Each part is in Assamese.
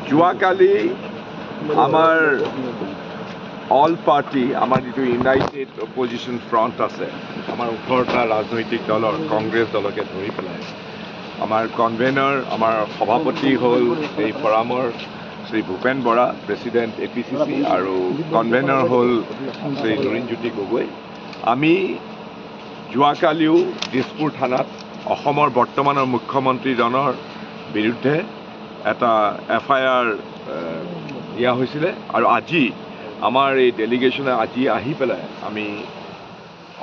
যোৱাকালি আমাৰ অল পাৰ্টি আমাৰ যিটো ইউনাইটেড অপজিশ্যন ফ্ৰণ্ট আছে আমাৰ 18টা ৰাজনৈতিক দলৰ কংগ্ৰেছ দলকে ধৰি পেলাই আমাৰ কনভেনৰ আমাৰ সভাপতি হ'ল এই ফৰামৰ শ্ৰী ভূপেন বৰা প্ৰেচিডেণ্ট APCC আৰু কনভেনৰ হ'ল শ্ৰী লুৰিণজ্যোতি গগৈ। আমি যোৱাকালিও দিছপুৰ থানাত অসমৰ বৰ্তমানৰ মুখ্যমন্ত্ৰীজনৰ বিৰুদ্ধে এটা FIR দিয়া হৈছিলে আৰু আজি আমাৰ এই ডেলিগেশ্যনে আজি আহি পেলাই আমি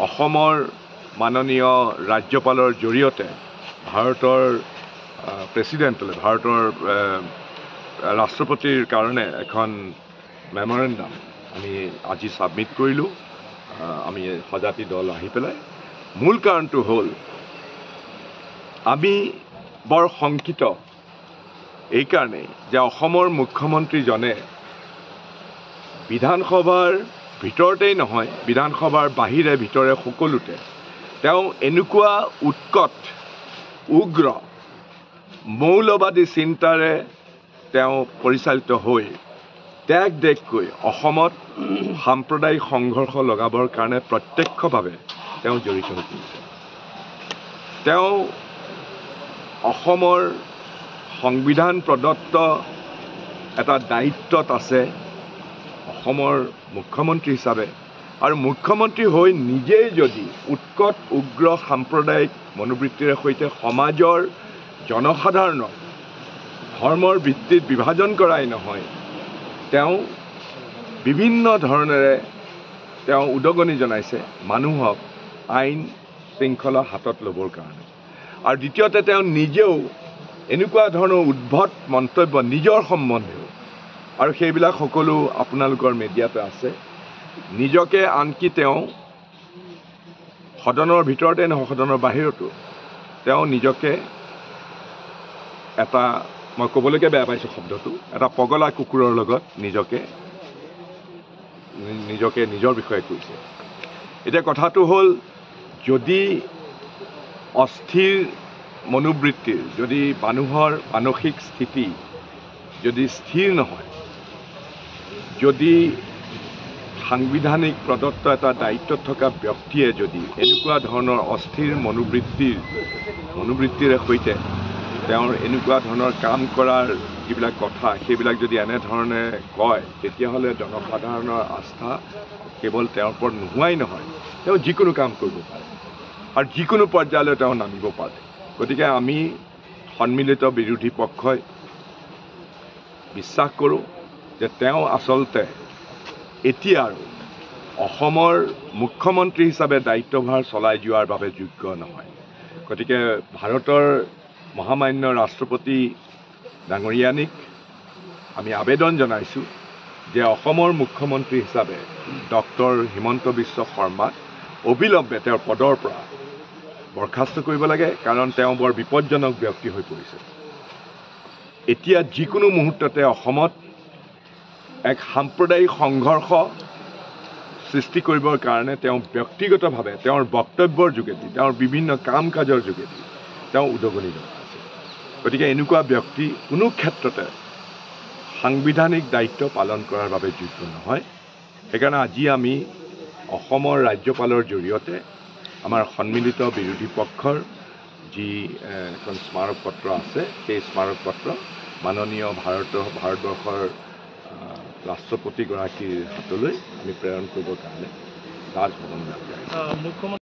অসমৰ মাননীয় ৰাজ্যপালৰ জৰিয়তে ভাৰতৰ প্ৰেচিডেণ্টলৈ ভাৰতৰ ৰাষ্ট্ৰপতিৰ কাৰণে এখন মেমৰেণ্ডাম আমি আজি ছাবমিট কৰিলোঁ। আমি সজাতি দল আহি পেলাই মূল কাৰণটো হ'ল আমি বৰ শংকিত এইকাৰণেই যে অসমৰ মুখ্যমন্ত্ৰীজনে বিধানসভাৰ ভিতৰতেই নহয় বিধানসভাৰ বাহিৰে ভিতৰে সকলোতে তেওঁ এনেকুৱা উৎকট উগ্ৰ মৌলবাদী চিন্তাৰে তেওঁ পৰিচালিত হৈ দেশ দেশকৈ অসমত সাম্প্ৰদায়িক সংঘৰ্ষ লগাবৰ কাৰণে প্ৰত্যক্ষভাৱে তেওঁ জড়িত হৈ পৰিছে। তেওঁ অসমৰ সংবিধান প্ৰদত্ত এটা দায়িত্বত আছে অসমৰ মুখ্যমন্ত্ৰী হিচাপে আৰু মুখ্যমন্ত্ৰী হৈ নিজেই যদি উৎকট উগ্ৰ সাম্প্ৰদায়িক মনোবৃত্তিৰে সৈতে সমাজৰ জনসাধাৰণক ধৰ্মৰ ভিত্তিত বিভাজন কৰাই নহয় তেওঁ বিভিন্ন ধৰণেৰে তেওঁ উদগনি জনাইছে মানুহক আইন শৃংখলা হাতত ল'বৰ কাৰণে আৰু দ্বিতীয়তে তেওঁ নিজেও এনেকুৱা ধৰণৰ উদ্ভট মন্তব্য নিজৰ সম্বন্ধেও আৰু সেইবিলাক সকলো আপোনালোকৰ মিডিয়াতে আছে নিজকে আনকি তেওঁ সদনৰ ভিতৰতে নহয় সদনৰ বাহিৰতো তেওঁ নিজকে এটা মই ক'বলৈকে বেয়া পাইছোঁ শব্দটো এটা পগলা কুকুৰৰ লগত নিজকে নিজৰ বিষয়ে কৈছে। এতিয়া কথাটো হ'ল যদি অস্থিৰ মনোবৃত্তিৰ যদি মানুহৰ মানসিক স্থিতি যদি স্থিৰ নহয় যদি সাংবিধানিক প্ৰদত্ত এটা দায়িত্বত থকা ব্যক্তিয়ে যদি এনেকুৱা ধৰণৰ অস্থিৰ মনোবৃত্তিৰে সৈতে তেওঁৰ এনেকুৱা ধৰণৰ কাম কৰাৰ যিবিলাক কথা সেইবিলাক যদি এনেধৰণে কয় তেতিয়াহ'লে জনসাধাৰণৰ আস্থা কেৱল তেওঁৰ ওপৰত নোহোৱাই নহয় তেওঁ যিকোনো কাম কৰিব পাৰে আৰু যিকোনো পৰ্যায়লৈ তেওঁ নামিব পাৰে। গতিকে আমি সন্মিলিত বিৰোধী পক্ষই বিশ্বাস কৰোঁ যে তেওঁ আচলতে এতিয়া আৰু অসমৰ মুখ্যমন্ত্ৰী হিচাপে দায়িত্বভাৰ চলাই যোৱাৰ বাবে যোগ্য নহয়। গতিকে ভাৰতৰ মহামান্য ৰাষ্ট্ৰপতি ডাঙৰীয়ানীক আমি আবেদন জনাইছোঁ যে অসমৰ মুখ্যমন্ত্ৰী হিচাপে ডক্টৰ হিমন্ত বিশ্ব শৰ্মাক অবিলম্বে তেওঁৰ পদৰ পৰা বৰখাস্ত কৰিব লাগে কাৰণ তেওঁ বৰ বিপদজনক ব্যক্তি হৈ পৰিছে। এতিয়া যিকোনো মুহূৰ্ততে অসমত এক সাম্প্ৰদায়িক সংঘৰ্ষ সৃষ্টি কৰিবৰ কাৰণে তেওঁ ব্যক্তিগতভাৱে তেওঁৰ বক্তব্যৰ যোগেদি তেওঁৰ বিভিন্ন কাম কাজৰ যোগেদি তেওঁ উদগনি জনাই আছে। গতিকে এনেকুৱা ব্যক্তি কোনো ক্ষেত্ৰতে সাংবিধানিক দায়িত্ব পালন কৰাৰ বাবে যোগ্য নহয়। সেইকাৰণে আজি আমি অসমৰ ৰাজ্যপালৰ জৰিয়তে আমাৰ সন্মিলিত বিৰোধী পক্ষৰ যি এখন স্মাৰক পত্ৰ আছে সেই স্মাৰক পত্ৰ মাননীয় ভাৰতবৰ্ষৰ ৰাষ্ট্ৰপতিগৰাকীৰ হাতলৈ আমি প্ৰেৰণ কৰিবৰ কাৰণে ৰাজভৱনলৈ